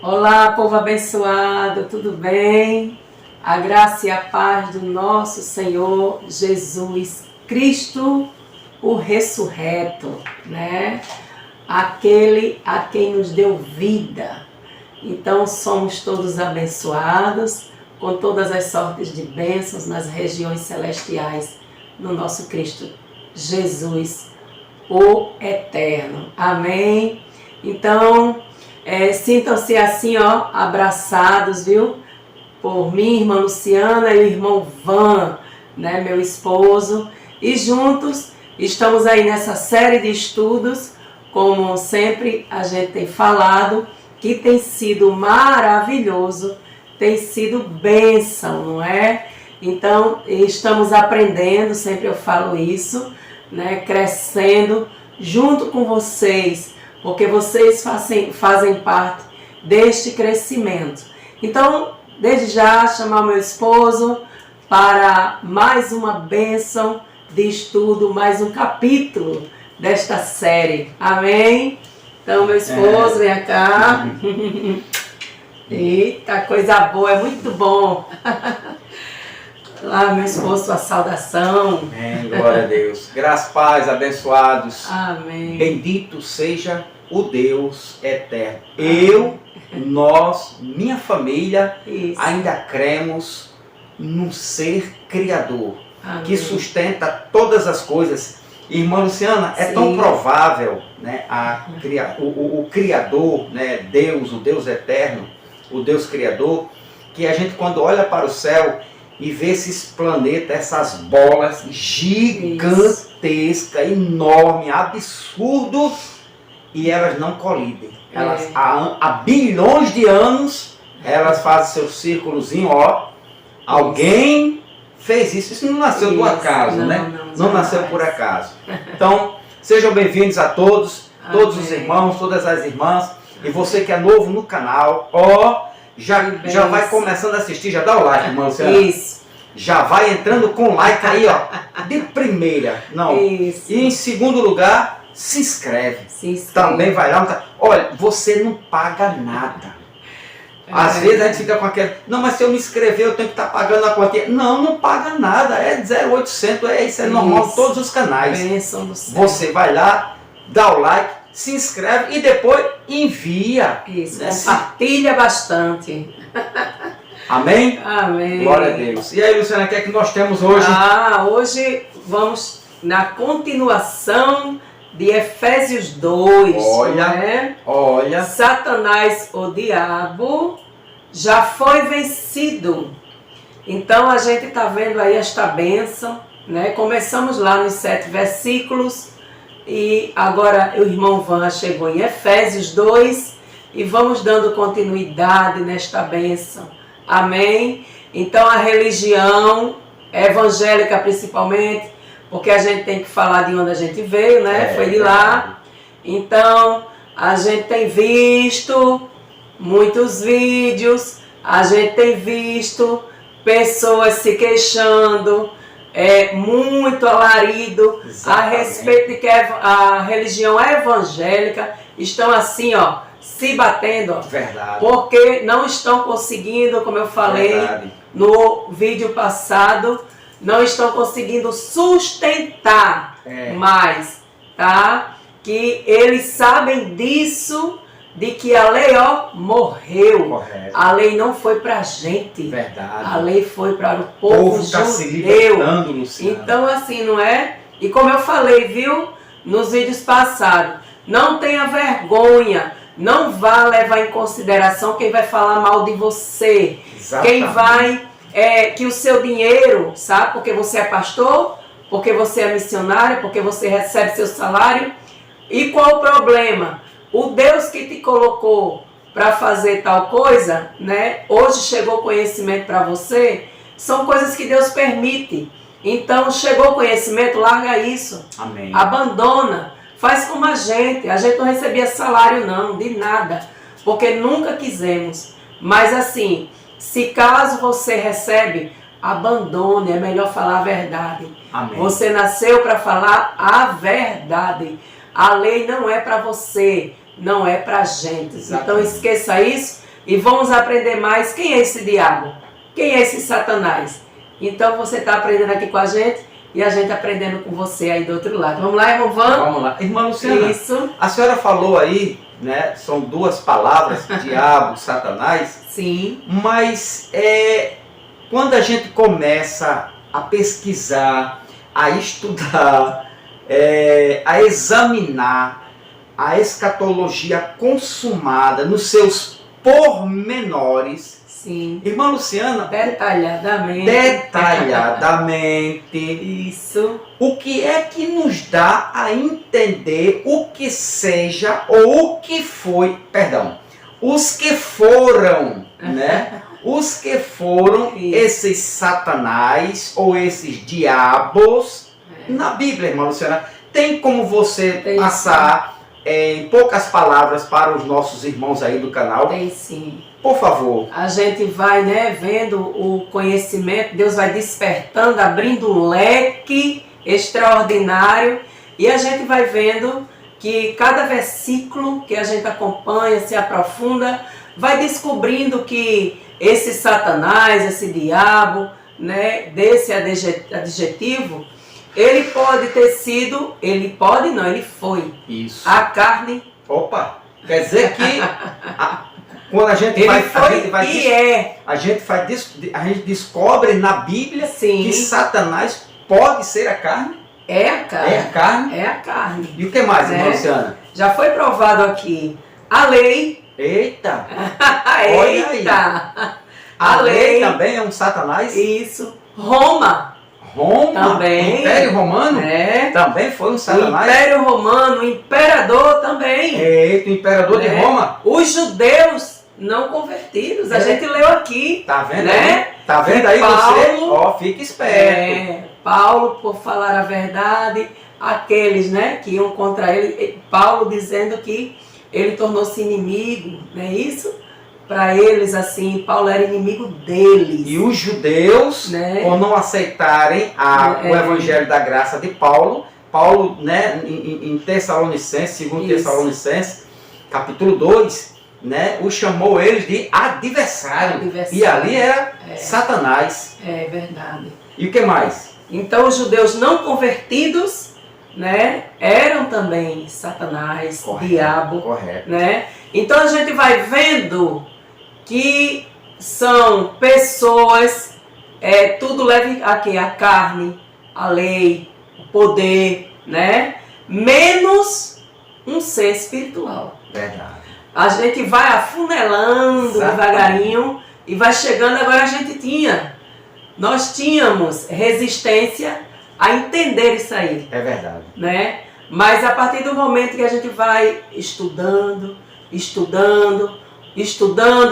Olá, povo abençoado, tudo bem? A graça e a paz do nosso Senhor Jesus Cristo, o ressurreto, né? Aquele a quem nos deu vida. Então somos todos abençoados com todas as sortes de bênçãos nas regiões celestiais no nosso Cristo Jesus, o Eterno. Amém? Então, sintam-se assim, ó, abraçados, viu? Por minha irmã Luciana e o irmão Van, né, meu esposo. E juntos estamos aí nessa série de estudos, como sempre a gente tem falado, que tem sido maravilhoso, tem sido bênção, não é? Então, estamos aprendendo, sempre eu falo isso, né, crescendo junto com vocês, porque vocês fazem parte deste crescimento. Então, desde já, chamar meu esposo para mais uma bênção de estudo, mais um capítulo desta série. Amém? Então, meu esposo, vem cá. Eita, coisa boa, é muito bom. Lá, meu esposo, sua saudação. Amém, glória a Deus. Graças, paz, abençoados. Amém. Bendito seja o Deus eterno. Eu, nós, minha família, Isso. ainda cremos num ser criador. Amém. Que sustenta todas as coisas. Irmã Luciana, é Sim. tão provável, né, o Criador, né, Deus, o Deus eterno, o Deus Criador, que a gente quando olha para o céu e vê esses planetas, essas bolas gigantescas, enormes, absurdo, e elas não colidem. Elas, há bilhões de anos, elas fazem seu círculozinho, ó. Alguém fez isso. Isso não nasceu do acaso, né? Não nasceu por acaso. Então, sejam bem-vindos a todos, todos os irmãos, todas as irmãs. E você que é novo no canal, ó, já vai começando a assistir, já dá o like, irmã Luciana. Isso. Já vai entrando com like aí, ó, de primeira. Não. Isso. E em segundo lugar, se inscreve. Se inscreve. Também vai lá. Olha, você não paga nada. Às vezes a gente fica com aquele, não, mas se eu me inscrever eu tenho que estar pagando a quantia. Não, não paga nada, é 0,800, isso é normal em todos os canais. Bênção do céu. Você vai lá, dá o like, se inscreve e depois envia. Isso, Né? compartilha bastante. Amém? Amém. Glória a Deus. E aí, Luciana, o que é que nós temos hoje? Hoje vamos na continuação de Efésios 2. Olha, né? olha. Satanás, o diabo, já foi vencido. Então a gente está vendo aí esta bênção, né? Começamos lá nos 7 versículos e agora o irmão Van chegou em Efésios 2 e vamos dando continuidade nesta bênção. Amém? Então a religião evangélica principalmente, porque a gente tem que falar de onde a gente veio, né? Foi de lá. Então, a gente tem visto muitos vídeos, a gente tem visto pessoas se queixando, muito alarido a respeito de que a religião evangélica estão assim, ó, se batendo, ó, Verdade. porque não estão conseguindo, como eu falei no vídeo passado, não estão conseguindo sustentar mais, tá? Que eles sabem disso, de que a lei, ó, morreu. Correto. A lei não foi pra gente. Verdade. A lei foi para o povo está se judeu. libertando, Luciana. Então, assim, não é? E como eu falei, viu, nos vídeos passados, não tenha vergonha, não vá levar em consideração quem vai falar mal de você. Exatamente. Quem vai... que o seu dinheiro, sabe? Porque você é pastor, porque você é missionário, porque você recebe seu salário. E qual o problema? O Deus que te colocou para fazer tal coisa, né? Hoje chegou conhecimento para você, são coisas que Deus permite. Então, chegou conhecimento, larga isso. Amém. Abandona. Faz como a gente não recebia salário não, de nada, porque nunca quisemos. Mas assim... Se caso você recebe, abandone, é melhor falar a verdade. Amém. Você nasceu para falar a verdade. A lei não é para você, não é para a gente. Exatamente. Então esqueça isso, e vamos aprender mais quem é esse diabo, quem é esse Satanás. Então você está aprendendo aqui com a gente e a gente aprendendo com você aí do outro lado. Vamos lá, irmão Van? Vamos lá. Irmã Luciana, Isso. a senhora falou aí, né, são duas palavras, diabo, Satanás. Sim. Mas quando a gente começa a pesquisar, a estudar, a examinar a escatologia consumada nos seus pormenores, Sim. irmã Luciana, Detalhadamente. Isso. O que é que nos dá a entender o que seja ou o que foi, perdão, os que foram, né? Os que foram esses Satanás ou esses diabos na Bíblia, irmã Luciana. Tem como você passar em poucas palavras para os nossos irmãos aí do canal? Tem sim. Por favor. A gente vai, né, vendo o conhecimento, Deus vai despertando, abrindo um leque extraordinário e a gente vai vendo que cada versículo que a gente acompanha, se aprofunda, vai descobrindo que esse Satanás, esse diabo, né, desse adjetivo, ele pode ter sido, ele pode não, ele foi. Isso. A carne. Opa, quer dizer que quando a gente a gente descobre na Bíblia que Satanás pode ser a carne. É a carne. É a carne? É a carne. E o que mais, irmã Luciana? Já foi provado aqui a lei. Eita! Olha aí. A lei também é um Satanás? Isso. Roma também. Império Romano? Também foi um Satanás? O Império Romano, o imperador também. Eita, o imperador de Roma? Os judeus não convertidos, a gente leu aqui. Tá vendo, né? Tá vendo aí Paulo, você? Ó, fica esperto. Paulo, por falar a verdade, aqueles, né, que iam contra ele, Paulo dizendo que ele tornou-se inimigo, não é isso? Para eles, assim, Paulo era inimigo deles. E os judeus, por não aceitarem o evangelho da graça de Paulo, né, em Tessalonicenses, 2 Tessalonicenses, capítulo 2, né, o chamou eles de adversário. E ali era Satanás. É verdade. E o que mais? Então os judeus não convertidos, né, eram também Satanás, diabo. Correto. Né? Então a gente vai vendo que são pessoas, tudo leva aqui, a carne, a lei, o poder, né? Menos um ser espiritual. Verdade. A gente vai afunelando devagarinho e vai chegando, agora nós tínhamos resistência a entender isso aí. É verdade. Né? Mas a partir do momento que a gente vai estudando,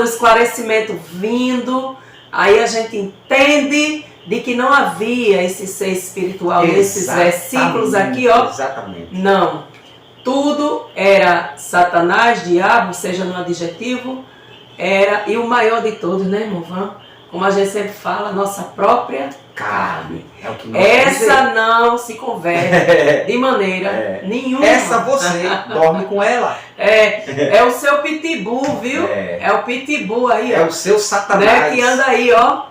esclarecimento vindo, aí a gente entende de que não havia esse ser espiritual nesses versículos aqui, ó. Exatamente. Não. Tudo era Satanás, diabo, seja no adjetivo, e o maior de todos, né, irmão Van? Como a gente sempre fala, nossa própria carne. É o que nós essa não se converte de maneira nenhuma. Essa você dorme com ela. É o seu pitbull, viu? É o pitbull aí, ó. É o seu Satanás. Né, que anda aí, ó.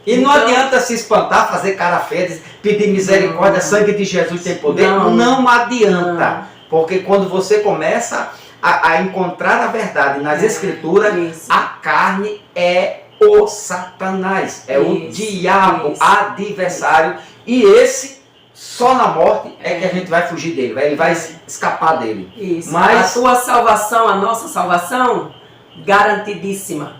E não adianta se espantar, fazer cara feia, pedir misericórdia, sangue de Jesus tem poder. Não adianta. Porque quando você começa a encontrar a verdade nas Escrituras, a carne é o Satanás, o diabo, adversário, e esse só na morte é que a gente vai fugir dele, ele vai escapar dele. Isso. Mas a tua salvação, a nossa salvação, garantidíssima.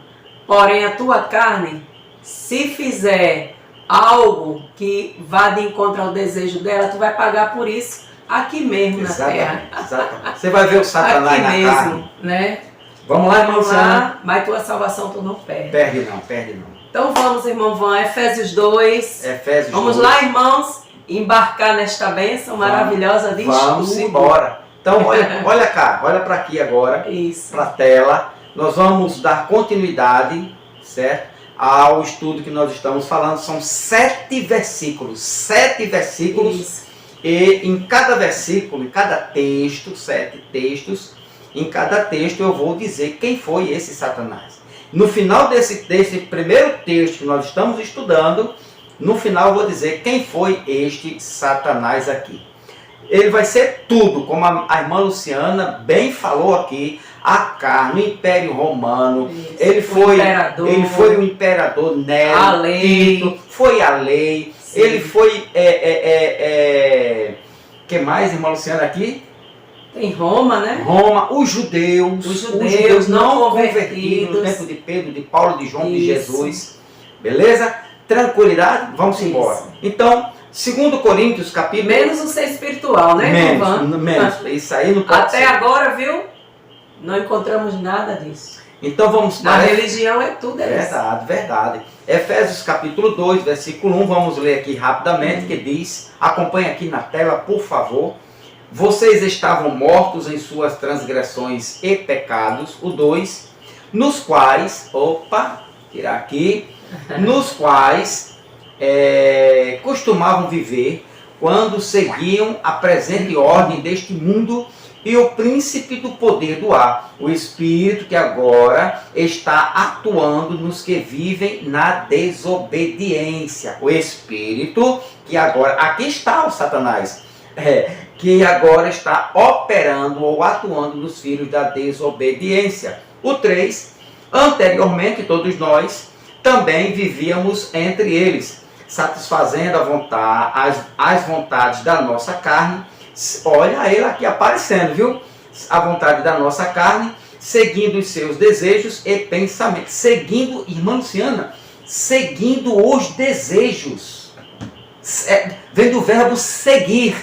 Porém a tua carne, se fizer algo que vá de encontro ao desejo dela, tu vai pagar por isso aqui mesmo na terra. Exatamente. Você vai ver o Satanás aqui na mesmo, carne. Né? Vamos lá, irmão Luciana. Mas tua salvação tu não perde. Perde não. Então vamos, irmão Van, Efésios 2. Vamos lá, irmãos, embarcar nesta bênção maravilhosa de estudo. Vamos embora. Então olha cá, olha para aqui agora, para a tela. Nós vamos dar continuidade, certo? Ao estudo que nós estamos falando. São 7 versículos. 7 versículos. Isso. E em cada versículo, em cada texto, 7 textos, em cada texto eu vou dizer quem foi esse Satanás. No final desse primeiro texto que nós estamos estudando, no final eu vou dizer quem foi este Satanás aqui. Ele vai ser tudo, como a irmã Luciana bem falou aqui, a carne, o Império Romano, Isso, ele foi o imperador Nero, a lei, Tito, foi a lei, sim. Ele foi, que mais, irmã Luciana, aqui? Em Roma, né? Roma, os judeus não convertidos no convertidos. tempo de Pedro, de Paulo, de João, de Isso. Jesus, beleza? Tranquilidade, vamos Isso. embora. Então, 2 Coríntios, capítulo... Menos o ser espiritual, né? Menos, isso aí não pode Até ser. agora, viu? Não encontramos nada disso. Então vamos Na religião é tudo isso. Verdade, verdade. Efésios capítulo 2, versículo 1, vamos ler aqui rapidamente, que diz, acompanhe aqui na tela, por favor. Vocês estavam mortos em suas transgressões e pecados, o 2, nos quais, tirar aqui, nos quais costumavam viver quando seguiam a presente ordem deste mundo e o príncipe do poder do ar, o espírito que agora está atuando nos que vivem na desobediência. O espírito que agora, aqui está o Satanás, que agora está operando ou atuando nos filhos da desobediência. O 3, anteriormente todos nós também vivíamos entre eles, satisfazendo as vontades da nossa carne. Olha ele aqui aparecendo, viu? A vontade da nossa carne, seguindo os seus desejos e pensamentos. Seguindo, irmã Luciana, seguindo os desejos. Vem do verbo seguir.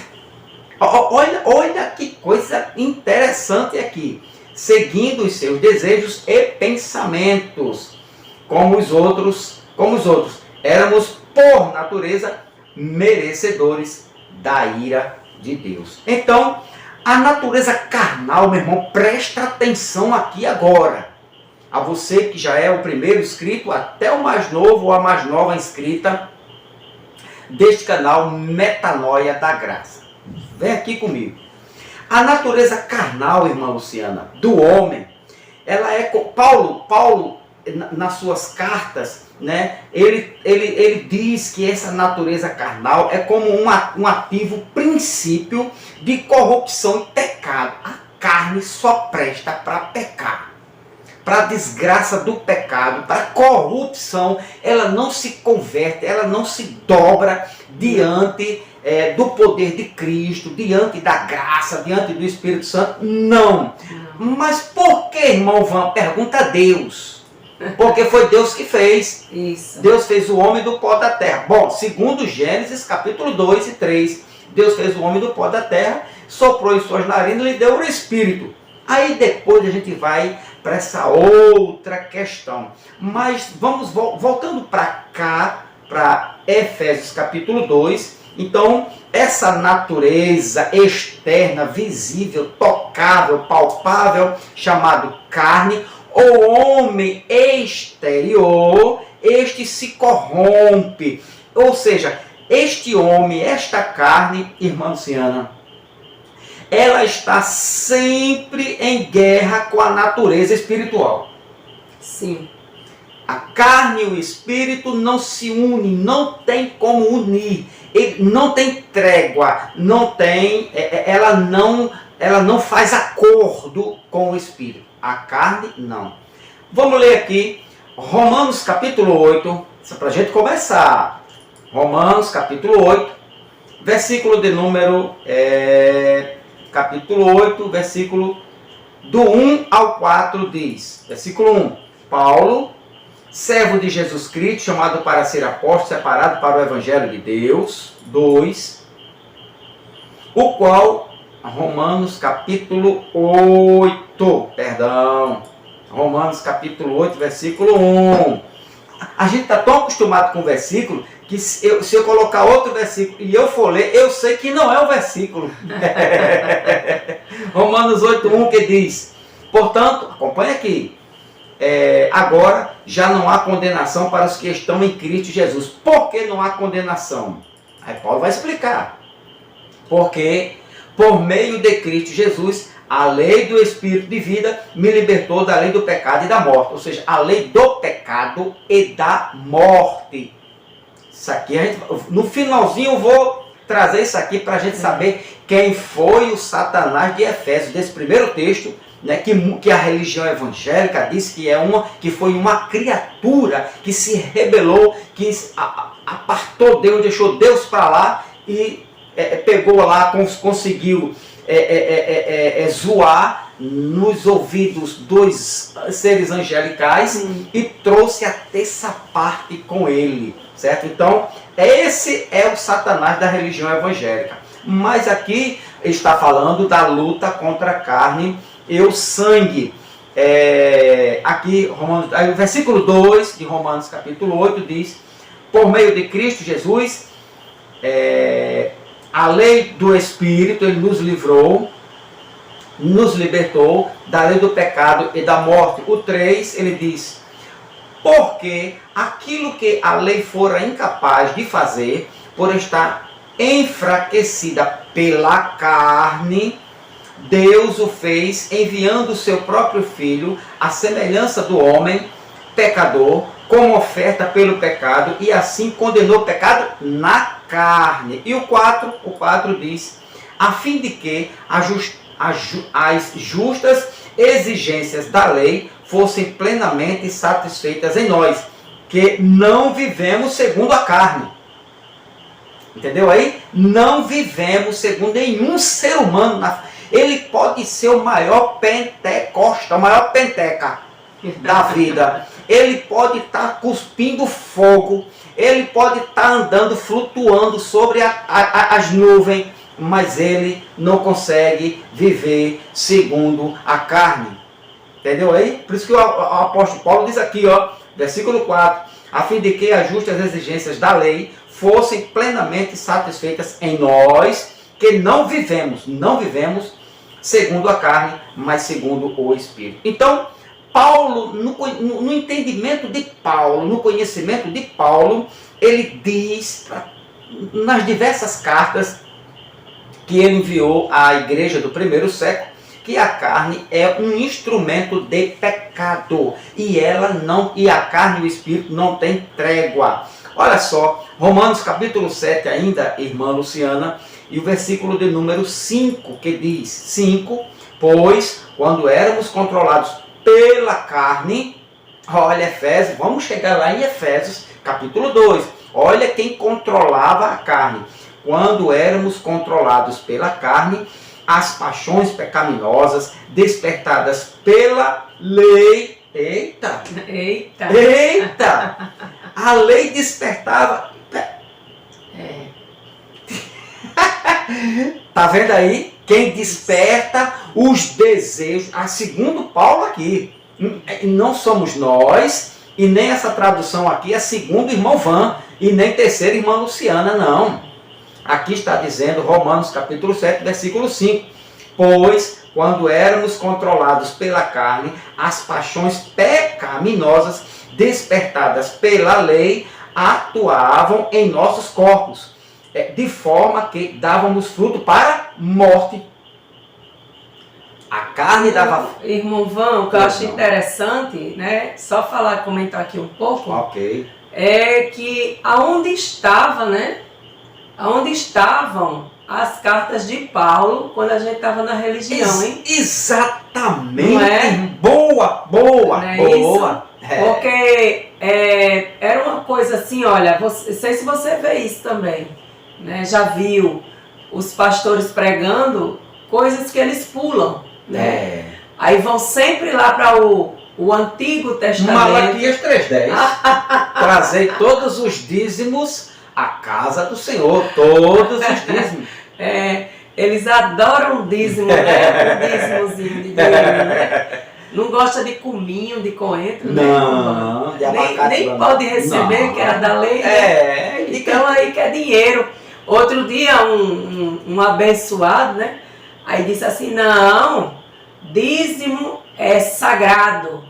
Olha que coisa interessante aqui. Seguindo os seus desejos e pensamentos. Como os outros. Éramos, por natureza, merecedores da ira de Deus. Então, a natureza carnal, meu irmão, presta atenção aqui agora. A você que já é o primeiro inscrito, até o mais novo ou a mais nova inscrita deste canal Metanoia da Graça. Vem aqui comigo. A natureza carnal, irmã Luciana, do homem, ela é... Paulo, nas suas cartas, né, ele diz que essa natureza carnal é como um ativo princípio de corrupção e pecado. A carne só presta para pecar, para a desgraça do pecado, para a corrupção. Ela não se converte, ela não se dobra diante do poder de Cristo, diante da graça, diante do Espírito Santo. Não. Mas por que, irmão Van? Pergunta a Deus. Porque foi Deus que fez. Isso. Deus fez o homem do pó da terra. Bom, segundo Gênesis, capítulo 2 e 3, Deus fez o homem do pó da terra, soprou em suas narinas e lhe deu o Espírito. Aí depois a gente vai para essa outra questão. Mas vamos voltando para cá, para Efésios capítulo 2. Então, essa natureza externa, visível, tocável, palpável, chamado carne, o homem exterior, este se corrompe. Ou seja, este homem, esta carne, irmã Luciana, ela está sempre em guerra com a natureza espiritual. Sim. A carne e o espírito não se unem, não tem como unir. Ele não tem trégua, ela não faz acordo com o espírito. A carne, não. Vamos ler aqui, Romanos capítulo 8, para a gente começar. Romanos capítulo 8, versículo de número, capítulo 8, versículo do 1 ao 4 diz, versículo 1, Paulo, servo de Jesus Cristo, chamado para ser apóstolo, separado para o Evangelho de Deus. 2, o qual, Romanos capítulo 8, Romanos capítulo 8, versículo 1. A gente está tão acostumado com o versículo, que se eu colocar outro versículo e eu for ler, eu sei que não é o versículo. Romanos 8, 1, que diz, portanto, acompanha aqui, agora já não há condenação para os que estão em Cristo Jesus. Por que não há condenação? Aí Paulo vai explicar. Porque por meio de Cristo Jesus, A lei do Espírito de vida me libertou da lei do pecado e da morte. Ou seja, a lei do pecado e da morte. Isso aqui, no finalzinho eu vou trazer isso aqui para a gente saber quem foi o Satanás de Efésios, desse primeiro texto, né, que a religião evangélica diz que foi uma criatura que se rebelou, que apartou Deus, deixou Deus para lá e pegou lá, conseguiu zoar nos ouvidos dos seres angelicais e trouxe a terça parte com ele, certo? Então, esse é o Satanás da religião evangélica. Mas aqui está falando da luta contra a carne e o sangue. Aqui, o versículo 2 de Romanos capítulo 8 diz: por meio de Cristo Jesus, a lei do Espírito, ele nos livrou, nos libertou da lei do pecado e da morte. O 3, ele diz: porque aquilo que a lei fora incapaz de fazer, por estar enfraquecida pela carne, Deus o fez enviando o seu próprio Filho, à semelhança do homem pecador, como oferta pelo pecado, e assim condenou o pecado na carne. E o 4 diz: a fim de que as justas exigências da lei fossem plenamente satisfeitas em nós, que não vivemos segundo a carne. Entendeu aí? Não vivemos segundo nenhum ser humano. Ele pode ser o maior pentecosta, o maior penteca da vida. Ele pode estar cuspindo fogo, ele pode estar andando, flutuando sobre as nuvens, mas ele não consegue viver segundo a carne. Entendeu aí? Por isso que o apóstolo Paulo diz aqui, versículo 4, a fim de que as justas exigências da lei fossem plenamente satisfeitas em nós, que não vivemos segundo a carne, mas segundo o Espírito. Então, Paulo, no entendimento de Paulo, no conhecimento de Paulo, ele diz, nas diversas cartas que ele enviou à igreja do primeiro século, que a carne é um instrumento de pecado, e a carne e o Espírito não tem trégua. Olha só, Romanos capítulo 7 ainda, irmã Luciana, e o versículo de número 5, que diz: 5, pois quando éramos controlados pela carne, olha Efésios, vamos chegar lá em Efésios capítulo 2, olha quem controlava a carne. Quando éramos controlados pela carne, as paixões pecaminosas despertadas pela lei. Eita! A lei despertava. Tá vendo aí? Quem desperta os desejos, segundo Paulo aqui, não somos nós, e nem essa tradução aqui é segundo o irmão Van, e nem terceira irmã Luciana, não. Aqui está dizendo, Romanos capítulo 7, versículo 5, pois quando éramos controlados pela carne, as paixões pecaminosas despertadas pela lei atuavam em nossos corpos, de forma que dávamos fruto para morte. A carne dava... Irmão Van, o que eu acho interessante, né? Só comentar aqui um pouco. Ok. É que aonde estava, né? Aonde estavam as cartas de Paulo quando a gente estava na religião, hein? Exatamente. Não é? Boa. Porque era uma coisa assim, olha, não sei se você vê isso também, né? Já viu os pastores pregando coisas que eles pulam, né? Aí vão sempre lá para o Antigo Testamento. Malaquias 3:10. Trazei todos os dízimos à casa do Senhor, todos os dízimos. Eles adoram dízimo, né? O dízimozinho de dinheiro, né? Não gosta de cominho, de coentro, não, né? de abacate, nem pode receber, não. que era da lei, né? Então aí quer dinheiro. Outro dia um abençoado, né? Aí disse assim, não, dízimo é sagrado,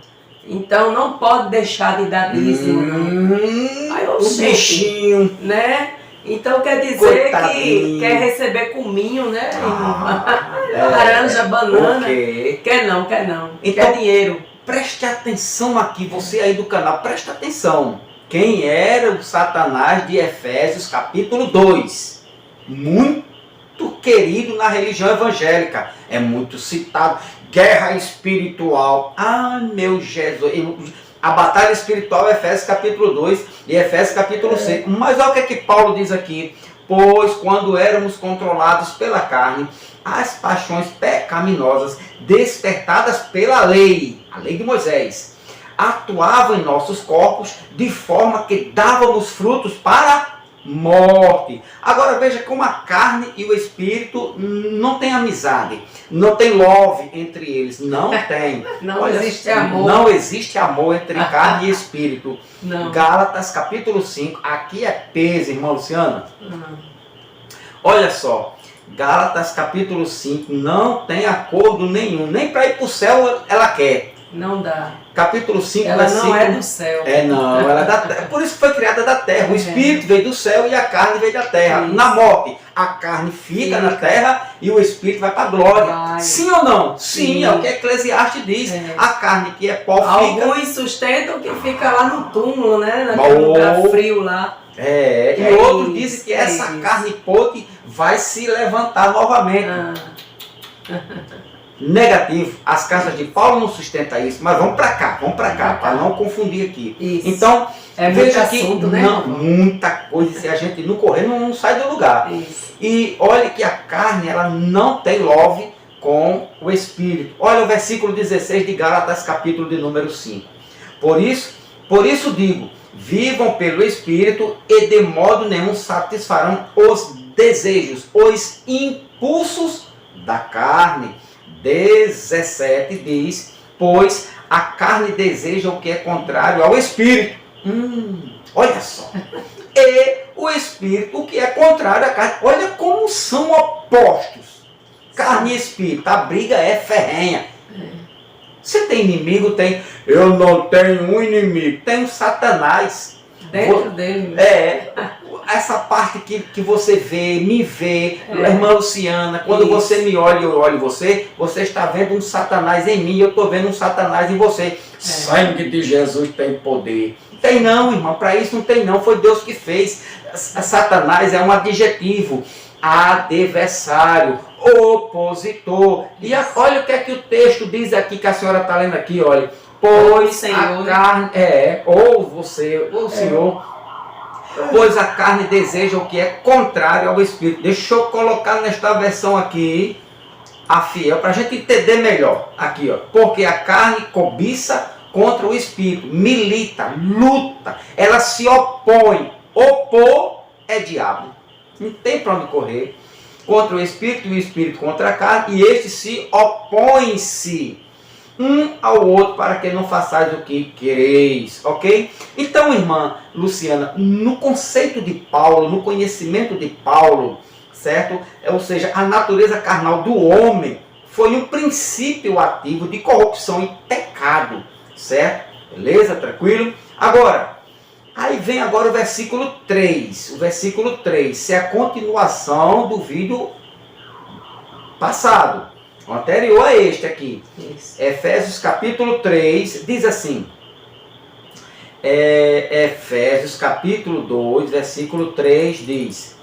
então não pode deixar de dar dízimo, não. Aí eu o bichinho, né? Então quer dizer Coitadinho. que quer receber cominho, né? É, Laranja, banana. ok. Quer não. Então, quer dinheiro. Preste atenção aqui, você aí do canal, preste atenção. Quem era o Satanás de Efésios capítulo 2? Muito querido na religião evangélica. É muito citado. Guerra espiritual. Ah, meu Jesus. A batalha espiritual é Efésios capítulo 2 e Efésios capítulo 6. Mas olha o que é que Paulo diz aqui. Pois quando éramos controlados pela carne, as paixões pecaminosas despertadas pela lei, a lei de Moisés, atuavam em nossos corpos de forma que dávamos frutos para morte. Agora veja como a carne e o espírito não tem amizade, não tem love entre eles, não tem. Não existe amor. Não existe amor entre carne e espírito. Não. Gálatas capítulo 5, aqui é peso, irmã Luciana. Olha só, Gálatas capítulo 5 não tem acordo nenhum, nem para ir para o céu ela quer. Não dá. Capítulo 5, Ela versículo... não é do céu. Não, ela é da terra. Por isso que foi criada da terra. O espírito veio do céu e a carne veio da terra. Isso. Na morte, a carne fica na terra e o espírito vai para a glória. Vai. Sim ou não? Sim, Sim. é o que Eclesiastes diz. É. A carne que é pó fica... Alguns sustentam que fica lá no túmulo, né? Naquele Oh. lugar frio lá. E É outros isso, dizem que é essa isso. carne podre vai se levantar novamente. Ah, Negativo. As cartas de Paulo não sustentam isso, mas vamos para cá, para não confundir aqui. Isso. Então, É muito veja que assunto, né? muita coisa, se a gente não correr, não sai do lugar. Isso. E olha que a carne, ela não tem love com o espírito. Olha o versículo 16 de Gálatas, capítulo de número 5. Por isso digo, vivam pelo espírito e de modo nenhum satisfarão os desejos, os impulsos da carne. 17 diz, pois a carne deseja o que é contrário ao espírito. Olha só. E o espírito o que é contrário à carne. Olha como são opostos. Carne e espírito. A briga é ferrenha. Você tem inimigo? Tem. Eu não tenho um inimigo. Tem um Satanás. Dentro dele. Essa parte que você vê, me vê, irmã Luciana, quando Isso. você me olha e eu olho você está vendo um Satanás em mim, eu estou vendo um Satanás em você. Sangue de Jesus tem poder. Tem não, irmão, para isso não tem não, foi Deus que fez. Satanás é um adjetivo, adversário, opositor. E olha o que é que o texto diz aqui, que a senhora está lendo aqui, olha. Pois Senhor, a carne, ou você, ou o Senhor... Pois a carne deseja o que é contrário ao espírito. Deixa eu colocar nesta versão aqui, a fiel, para a gente entender melhor. Aqui, ó. Porque a carne cobiça contra o espírito, milita, luta, ela se opõe. Opor é diabo. Não tem para onde correr. Contra o espírito e o espírito contra a carne, e estes se opõem-se um ao outro para que não façais o que quereis, ok? Então, irmã Luciana, no conceito de Paulo, no conhecimento de Paulo, certo? Ou seja, a natureza carnal do homem foi um princípio ativo de corrupção e pecado, certo? Beleza? Tranquilo? Agora, aí vem agora o versículo 3. O versículo 3 é a continuação do vídeo passado. O anterior a este aqui. Isso. Efésios capítulo 3 diz assim. Efésios capítulo 2, versículo 3 diz: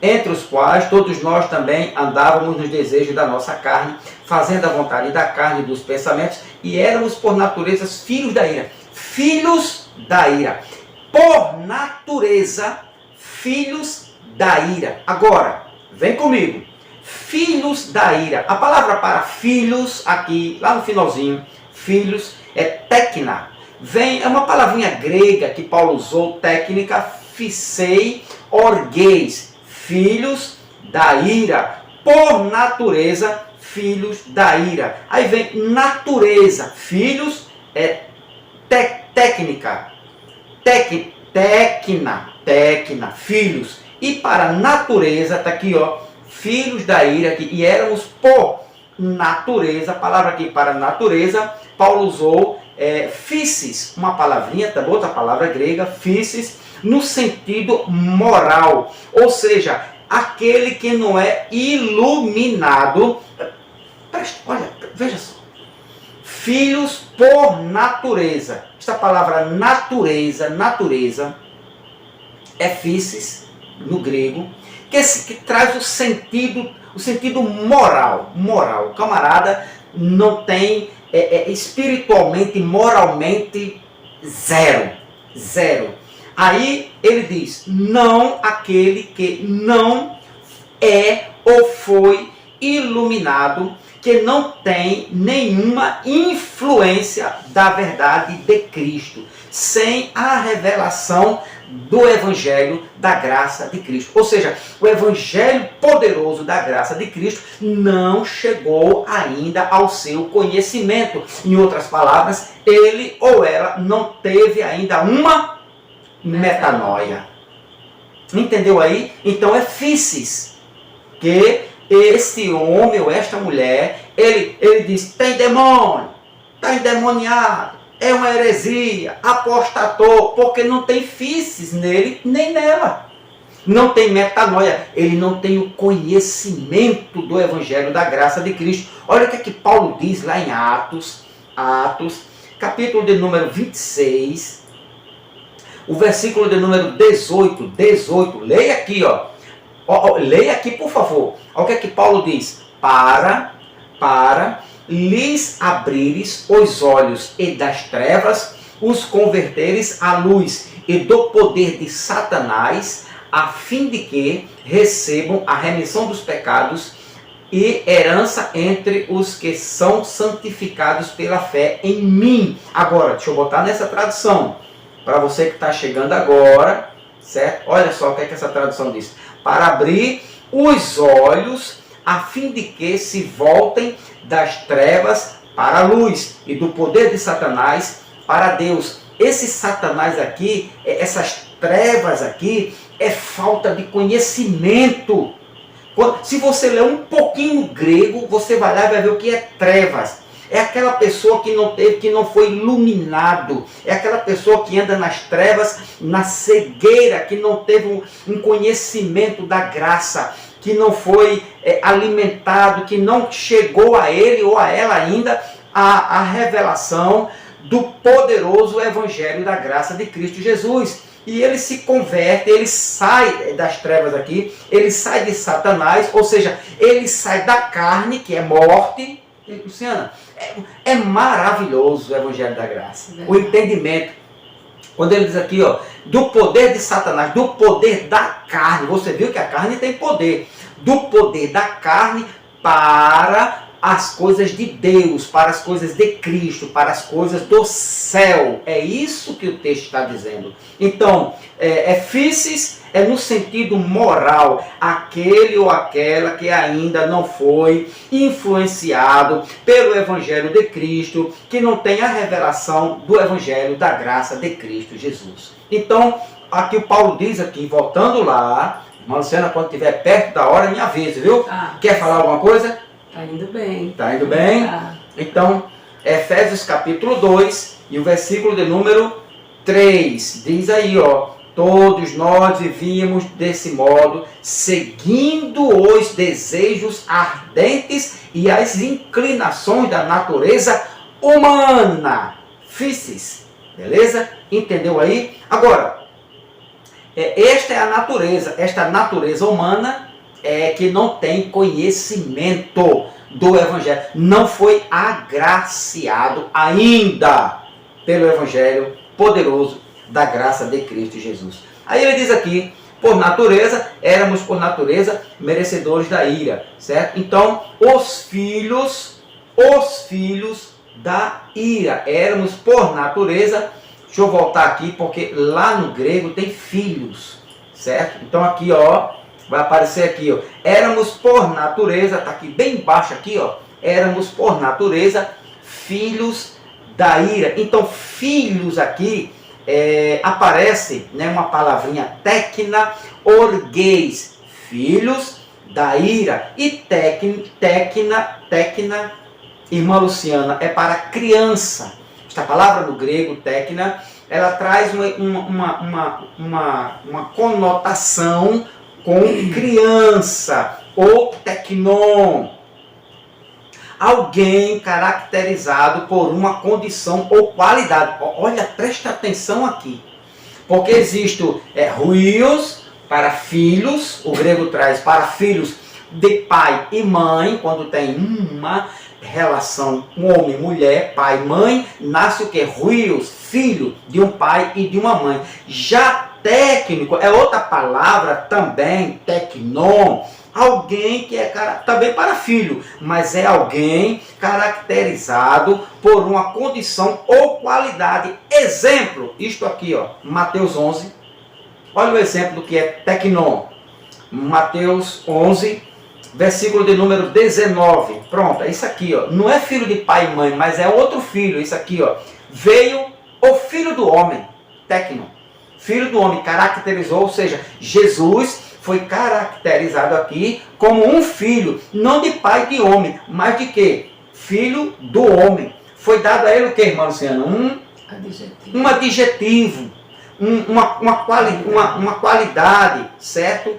entre os quais todos nós também andávamos nos desejos da nossa carne, fazendo a vontade da carne e dos pensamentos, e éramos por natureza filhos da ira. Filhos da ira. Por natureza, filhos da ira. Agora, vem comigo. Filhos da ira. A palavra para filhos, aqui, lá no finalzinho, filhos, é tekna. É uma palavrinha grega que Paulo usou, técnica, physei, orgeis. Filhos da ira. Por natureza, filhos da ira. Aí vem natureza. Filhos é técnica. Tecna, filhos. E para natureza, está aqui, ó. Filhos da ira, e éramos por natureza, a palavra aqui para natureza, Paulo usou physis, uma palavrinha, outra palavra grega, physis, no sentido moral, ou seja, aquele que não é iluminado. Olha, veja só. Filhos por natureza. Esta palavra natureza, é physis, no grego, que traz o sentido moral. O camarada não tem espiritualmente, moralmente, zero. Aí ele diz, não aquele que não é ou foi iluminado, que não tem nenhuma influência da verdade de Cristo, sem a revelação do Evangelho da graça de Cristo. Ou seja, o Evangelho poderoso da graça de Cristo não chegou ainda ao seu conhecimento. Em outras palavras, ele ou ela não teve ainda uma metanoia. Entendeu aí? Então é physis, que esse homem ou esta mulher, ele diz, tem demônio, está endemoniado, é uma heresia, apostatou, porque não tem physis nele nem nela. Não tem metanoia, ele não tem o conhecimento do Evangelho da graça de Cristo. Olha o que Paulo diz lá em Atos, capítulo de número 26, o versículo de número 18, leia aqui, leia aqui, por favor. Olha o que Paulo diz, para lhes abrires os olhos e das trevas os converteres à luz e do poder de Satanás, a fim de que recebam a remissão dos pecados e herança entre os que são santificados pela fé em mim. Agora, deixa eu botar nessa tradução, para você que está chegando agora, certo? Olha só o que essa tradução diz. Para abrir os olhos, a fim de que se voltem das trevas para a luz e do poder de Satanás para Deus. Esse Satanás aqui, essas trevas aqui, é falta de conhecimento. Se você ler um pouquinho grego, você vai lá e vai ver o que é trevas. É aquela pessoa que não foi iluminado. É aquela pessoa que anda nas trevas, na cegueira, que não teve um conhecimento da graça, que não foi alimentado, que não chegou a ele ou a ela ainda a revelação do poderoso Evangelho da graça de Cristo Jesus. E ele se converte, ele sai das trevas aqui, ele sai de Satanás, ou seja, ele sai da carne, que é morte. Luciana, é maravilhoso o Evangelho da graça, o entendimento. Quando ele diz aqui, do poder de Satanás, do poder da carne, você viu que a carne tem poder, do poder da carne para as coisas de Deus, para as coisas de Cristo, para as coisas do céu. É isso que o texto está dizendo. Então, physis é no sentido moral, aquele ou aquela que ainda não foi influenciado pelo Evangelho de Cristo, que não tem a revelação do Evangelho da graça de Cristo Jesus. Então, aqui o Paulo diz aqui, voltando lá, irmã Luciana, quando estiver perto da hora, me avisa, viu? Quer falar alguma coisa? Tá indo bem. Tá indo bem? Tá. Então, Efésios capítulo 2 e o versículo de número 3. Diz aí, todos nós vivíamos desse modo, seguindo os desejos ardentes e as inclinações da natureza humana. Physis. Beleza? Entendeu aí? Agora, esta é a natureza. Esta natureza humana que não tem conhecimento do Evangelho. Não foi agraciado ainda pelo Evangelho poderoso da graça de Cristo Jesus. Aí ele diz aqui, éramos por natureza merecedores da ira, certo? Então, os filhos da ira, éramos por natureza. Deixa eu voltar aqui, porque lá no grego tem filhos, certo? Então aqui, vai aparecer aqui, éramos por natureza, está aqui bem embaixo aqui, éramos por natureza filhos da ira. Então, filhos aqui, aparece uma palavrinha tecna, orgueis, filhos da ira. E tecna, irmã Luciana, é para criança. Esta palavra no grego, tekna, ela traz uma conotação com criança, ou teknon. Alguém caracterizado por uma condição ou qualidade. Olha, presta atenção aqui. Porque existe huios para filhos, o grego traz para filhos de pai e mãe, quando tem uma relação homem, mulher, pai, mãe, nasce o que? Huios, filho de um pai e de uma mãe. Já técnico é outra palavra também, teknon, alguém que é também para filho, mas é alguém caracterizado por uma condição ou qualidade. Exemplo, isto aqui, ó, Mateus 11. Olha o exemplo do que é teknon. Mateus 11, versículo de número 19. Pronto, é isso aqui, ó. Não é filho de pai e mãe, mas é outro filho. Isso aqui, ó. Veio o filho do homem, teknon. Filho do homem caracterizou, ou seja, Jesus foi caracterizado aqui como um filho, não de pai de homem, mas de quê? Filho do homem. Foi dado a ele o que, irmã Luciana? Um adjetivo, uma qualidade, certo?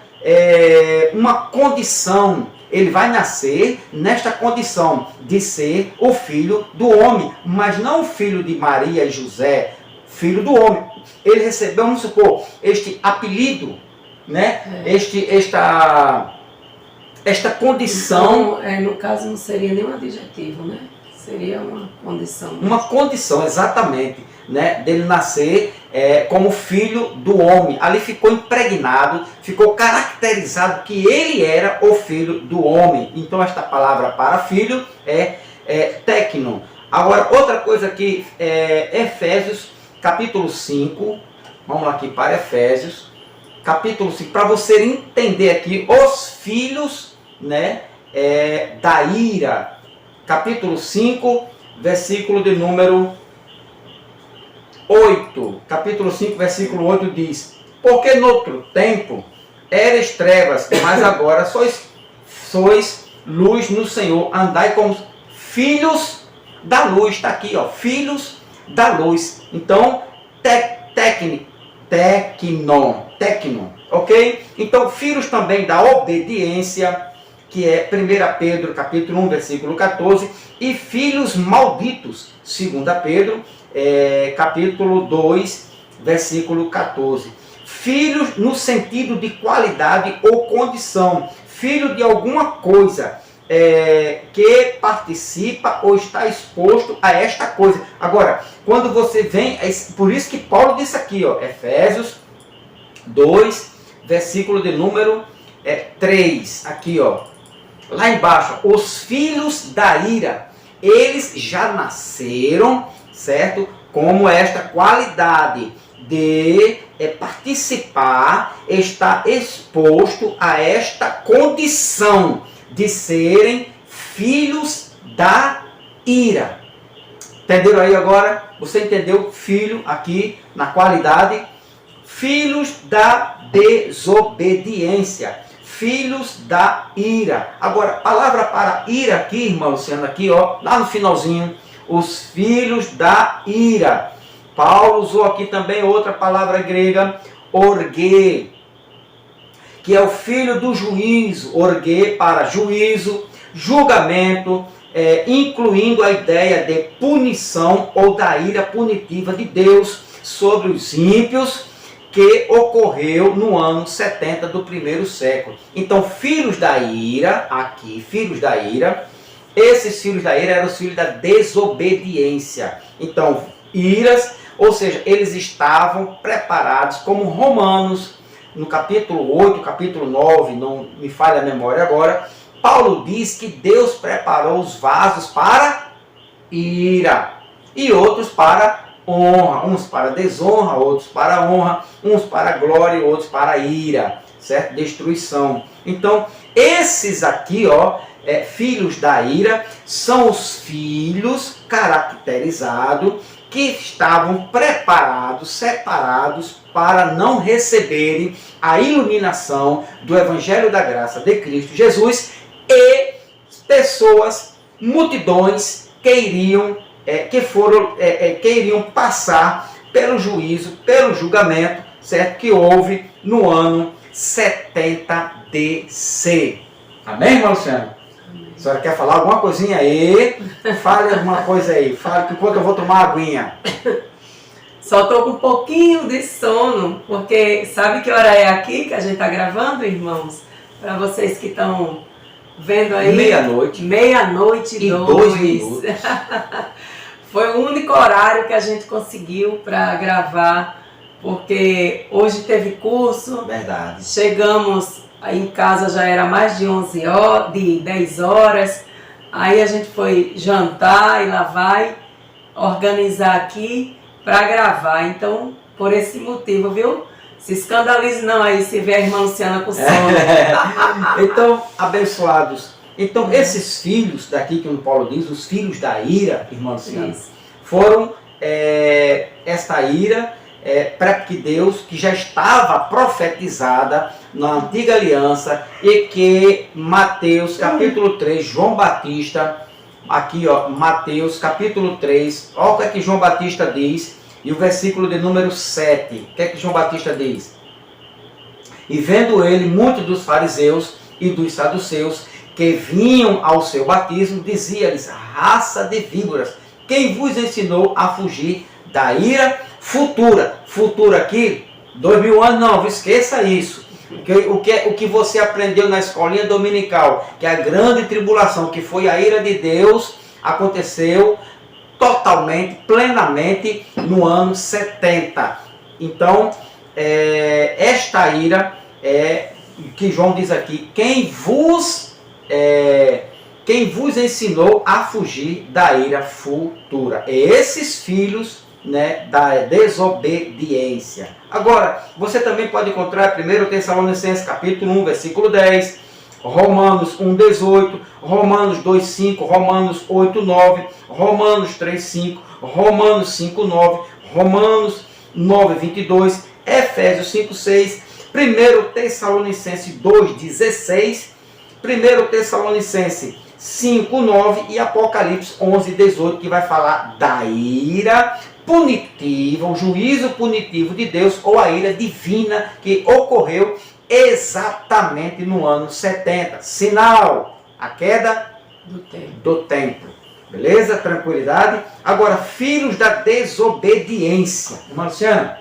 Uma condição. Ele vai nascer nesta condição de ser o filho do homem, mas não o filho de Maria e José, filho do homem. Ele recebeu, vamos supor, este apelido, né? Esta condição. Então, no caso, não seria nenhum adjetivo, né? Seria uma condição. Uma condição, exatamente, né? Dele nascer como filho do homem. Ali ficou impregnado, ficou caracterizado que ele era o filho do homem. Então, esta palavra para filho é teknon. Agora, outra coisa aqui, Efésios, capítulo 5. Vamos lá aqui para Efésios. Capítulo 5, para você entender aqui os filhos, né, da ira. Capítulo 5, versículo de número 8. Capítulo 5, versículo 8 diz: porque noutro tempo eres trevas, mas agora sois luz no Senhor. Andai como filhos da luz. Está aqui, ó, filhos da luz. Então, teknon, ok? Então, filhos também da obediência, que é 1 Pedro, capítulo 1, versículo 14, e filhos malditos, 2 Pedro, capítulo 2, versículo 14. Filhos no sentido de qualidade ou condição, filho de alguma coisa que participa ou está exposto a esta coisa. Agora, quando você vem, por isso que Paulo disse aqui, ó, Efésios 2, versículo de número 3, aqui, ó, lá embaixo, os filhos da ira, eles já nasceram, certo? Como esta qualidade de participar, estar exposto a esta condição de serem filhos da ira. Entenderam aí agora? Você entendeu? Filho aqui na qualidade. Filhos da desobediência. Filhos da ira. Agora, a palavra para ira aqui, irmã Luciana, aqui, ó, lá no finalzinho. Os filhos da ira. Paulo usou aqui também outra palavra grega, orgue, que é o filho do juízo. Orgue para juízo, julgamento, incluindo a ideia de punição ou da ira punitiva de Deus sobre os ímpios, que ocorreu no ano 70 do primeiro século. Então, filhos da ira, aqui, filhos da ira, esses filhos da ira eram os filhos da desobediência. Então, iras, ou seja, eles estavam preparados, como Romanos, no capítulo 8, capítulo 9, não me falha a memória agora, Paulo diz que Deus preparou os vasos para ira e outros para honra, uns para desonra, outros para honra, uns para glória e outros para ira, certo? Destruição. Então, esses aqui, ó, filhos da ira, são os filhos caracterizados que estavam preparados, separados para não receberem a iluminação do Evangelho da Graça de Cristo Jesus, e pessoas, multidões que iriam que iriam passar pelo juízo, pelo julgamento, certo? Que houve no ano 70 DC. Amém, irmã Luciana? A senhora quer falar alguma coisinha aí? Fale alguma coisa aí. Fale que enquanto eu vou tomar uma aguinha. Só estou com um pouquinho de sono, porque sabe que hora é aqui que a gente está gravando, irmãos? Para vocês que estão vendo aí. Meia-noite. Meia-noite e 2 minutos. Foi o único horário que a gente conseguiu para gravar, porque hoje teve curso. Verdade. Chegamos em casa, já era mais de 11 horas, de 10 horas. Aí a gente foi jantar e lá vai organizar aqui para gravar. Então, por esse motivo, viu? Se escandalize não aí se vê a irmã Luciana com sono. Então, abençoados. Então, esses filhos daqui que o Paulo diz, os filhos da ira, irmã Luciana, foram esta ira para que Deus, que já estava profetizada na antiga aliança, e que Mateus capítulo 3, João Batista, aqui ó, Mateus capítulo 3, olha o que é que João Batista diz, e o versículo de número 7, o que é que João Batista diz? E vendo ele muitos dos fariseus e dos saduceus que vinham ao seu batismo, dizia-lhes: raça de víboras, quem vos ensinou a fugir da ira futura? Futura aqui, 2000 anos, não esqueça isso. O que você aprendeu na escolinha dominical, que a grande tribulação, que foi a ira de Deus, aconteceu totalmente, plenamente no ano 70. Então, esta ira que João diz aqui, quem vos ensinou a fugir da ira futura? Esses filhos, né, da desobediência. Agora, você também pode encontrar 1 Tessalonicenses capítulo 1, versículo 10, Romanos 1, 18, Romanos 2, 5, Romanos 8, 9, Romanos 3, 5, Romanos 5, 9, Romanos 9, 22, Efésios 5, 6, 1 Tessalonicenses 2, 16, 1 Tessalonicenses 5, 9 e Apocalipse 11, 18, que vai falar da ira punitiva, o juízo punitivo de Deus, ou a ira divina que ocorreu exatamente no ano 70. Sinal, a queda do templo. Beleza? Tranquilidade? Agora, filhos da desobediência. Irmã Luciana,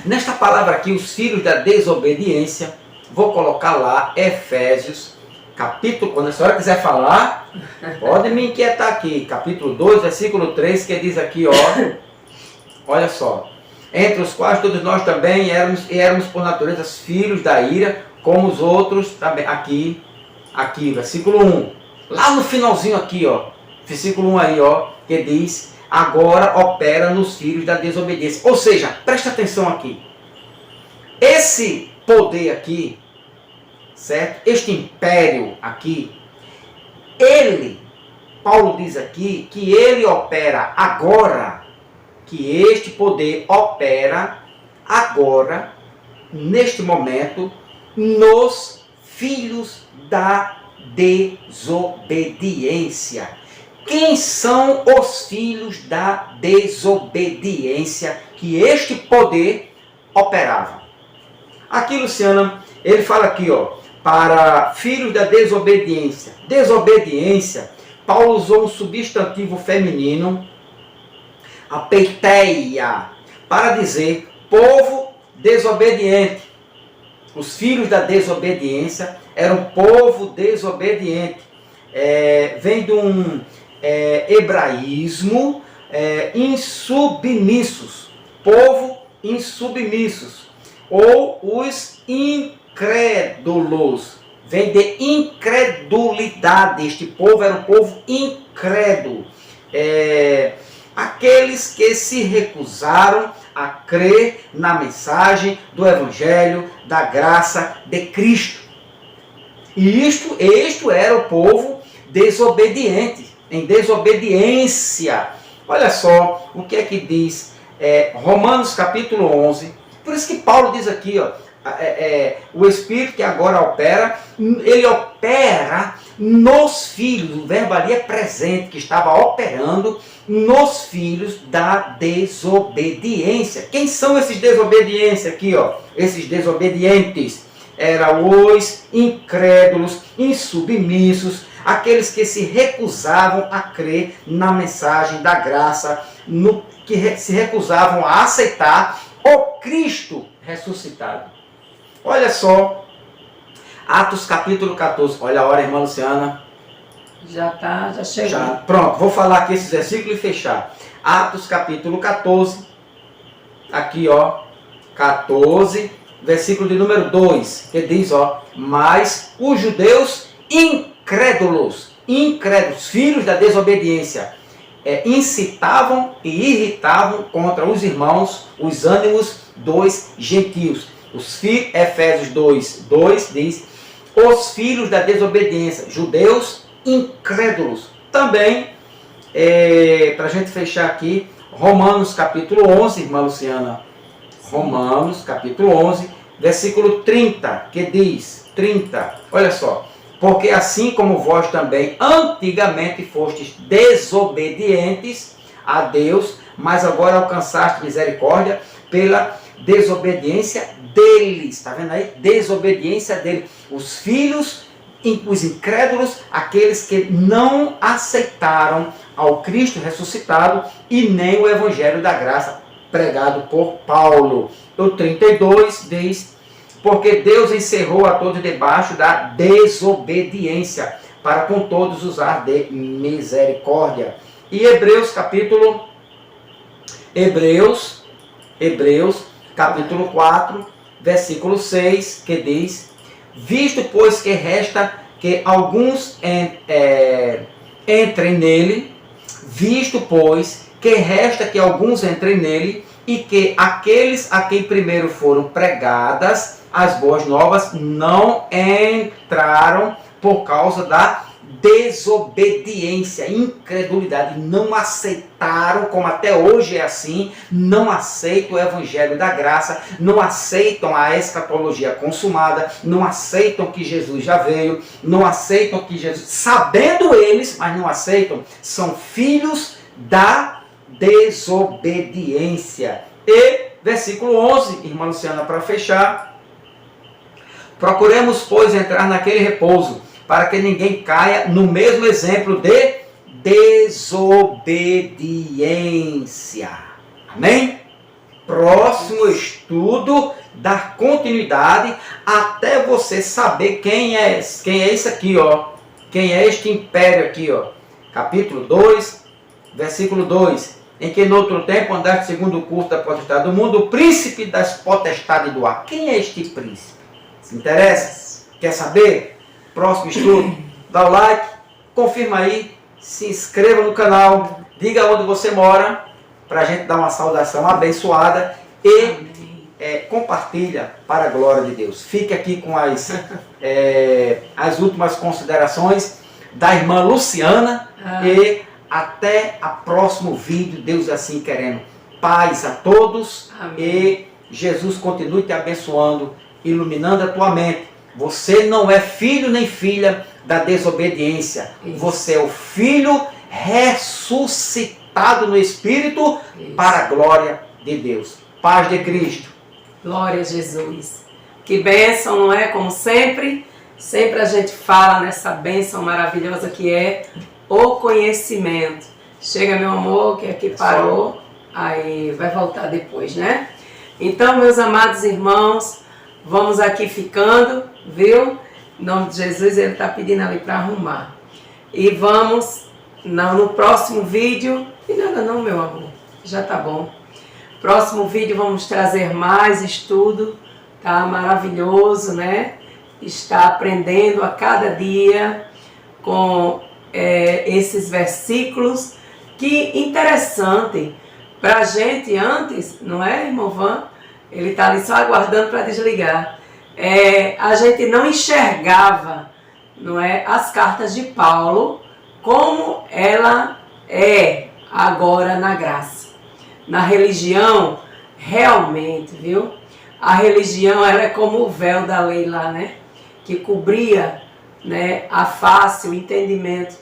nesta palavra aqui, os filhos da desobediência, vou colocar lá Efésios capítulo, quando a senhora quiser falar, pode me inquietar aqui, capítulo 2, versículo 3, que diz aqui, ó, olha só, entre os quais todos nós também éramos por natureza filhos da ira, como os outros também, aqui, versículo 1, lá no finalzinho aqui, ó, versículo 1 aí, ó, que diz, agora opera nos filhos da desobediência, ou seja, presta atenção aqui, esse poder aqui, certo? Este império aqui, Paulo diz aqui que ele opera agora, que este poder opera agora, neste momento, nos filhos da desobediência. Quem são os filhos da desobediência que este poder operava? Aqui, Luciana, ele fala aqui, ó, para filhos da desobediência. Desobediência, Paulo usou um substantivo feminino, a peiteia, para dizer povo desobediente. Os filhos da desobediência eram povo desobediente. Vem de um hebraísmo, insubmissos, povo insubmissos, ou os incrédulos, vem de incredulidade. Este povo era um povo incrédulo, aqueles que se recusaram a crer na mensagem do Evangelho da graça de Cristo. E isto era o povo desobediente, em desobediência. Olha só o que é que diz Romanos capítulo 11. Por isso que Paulo diz aqui, ó, o Espírito que agora opera, ele opera nos filhos, o verbo ali é presente, que estava operando nos filhos da desobediência. Quem são esses desobedientes aqui, ó? Esses desobedientes eram os incrédulos, insubmissos, aqueles que se recusavam a crer na mensagem da graça, que se recusavam a aceitar o Cristo ressuscitado. Olha só, Atos capítulo 14. Olha a hora, irmã Luciana. Já chegou. Já, pronto, vou falar aqui esses versículos e fechar. Atos capítulo 14. Aqui, ó. 14, versículo de número 2. Que diz, ó. Mas os judeus incrédulos, filhos da desobediência, incitavam e irritavam contra os irmãos os ânimos dos gentios. Efésios 2 diz, os filhos da desobediência, judeus incrédulos. Também, para a gente fechar aqui, Romanos capítulo 11, irmã Luciana. Romanos capítulo 11, versículo 30, que diz, 30, olha só. Porque assim como vós também antigamente fostes desobedientes a Deus, mas agora alcançaste misericórdia pela desobediência deles. Está vendo aí? Desobediência deles. Os filhos, os incrédulos, aqueles que não aceitaram ao Cristo ressuscitado e nem o evangelho da graça pregado por Paulo. O 32 diz, porque Deus encerrou a todos debaixo da desobediência, para com todos usar de misericórdia. E Hebreus capítulo 4, versículo 6, que diz, visto pois que resta que alguns entrem nele, e que aqueles a quem primeiro foram pregadas as boas novas não entraram por causa da desobediência, incredulidade, não aceitaram, como até hoje é assim, não aceitam o evangelho da graça, não aceitam a escatologia consumada, não aceitam que Jesus já veio, não aceitam que Jesus, sabendo eles, mas não aceitam, são filhos da desobediência. E versículo 11, irmã Luciana, para fechar, procuremos, pois, entrar naquele repouso, para que ninguém caia no mesmo exemplo de desobediência. Amém? Próximo estudo, dar continuidade até você saber quem é esse aqui, ó. Quem é este império aqui, ó. Capítulo 2, versículo 2. Em que no outro tempo andaste segundo o curso da potestade do mundo, o príncipe das potestades do ar. Quem é este príncipe? Se interessa? Quer saber? Próximo estudo, dá o like, confirma aí, se inscreva no canal, diga onde você mora, para a gente dar uma saudação abençoada e compartilha para a glória de Deus. Fique aqui com as últimas considerações da irmã Luciana e até o próximo vídeo, Deus assim querendo. Paz a todos. Amém. E Jesus continue te abençoando, iluminando a tua mente. Você não é filho nem filha da desobediência. Isso. Você é o filho ressuscitado no Espírito. Isso. Para a glória de Deus. Paz de Cristo. Glória a Jesus. Que bênção, não é? Como sempre a gente fala nessa bênção maravilhosa que é o conhecimento. Chega, meu amor, que aqui parou. Aí vai voltar depois, né? Então, meus amados irmãos, vamos aqui ficando, viu? Em nome de Jesus, ele está pedindo ali para arrumar. E vamos no próximo vídeo. E nada não, meu amor. Já tá bom. Próximo vídeo vamos trazer mais estudo. Tá maravilhoso, né? Está aprendendo a cada dia com esses versículos. Que interessante. Para a gente antes, não é, irmão Van? Ele está ali só aguardando para desligar. A gente não enxergava, não é, as cartas de Paulo como ela é agora na graça. Na religião, realmente, viu? A religião era como o véu da lei lá, né? Que cobria né, a face, o entendimento,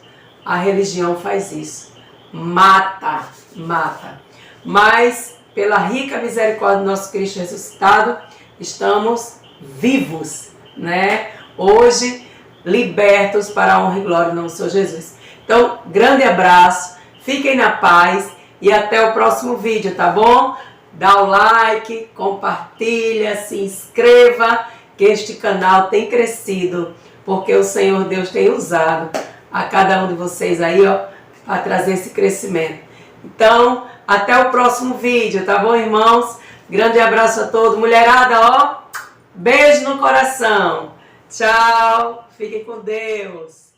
a religião faz isso. Mata, mata. Mas, pela rica misericórdia do nosso Cristo ressuscitado, estamos vivos, né? Hoje, libertos para a honra e glória do nome do Senhor Jesus. Então, grande abraço, fiquem na paz e até o próximo vídeo, tá bom? Dá o like, compartilha, se inscreva, que este canal tem crescido, porque o Senhor Deus tem usado a cada um de vocês aí, ó, para trazer esse crescimento. Então, até o próximo vídeo, tá bom, irmãos? Grande abraço a todos. Mulherada, ó, beijo no coração. Tchau, fiquem com Deus.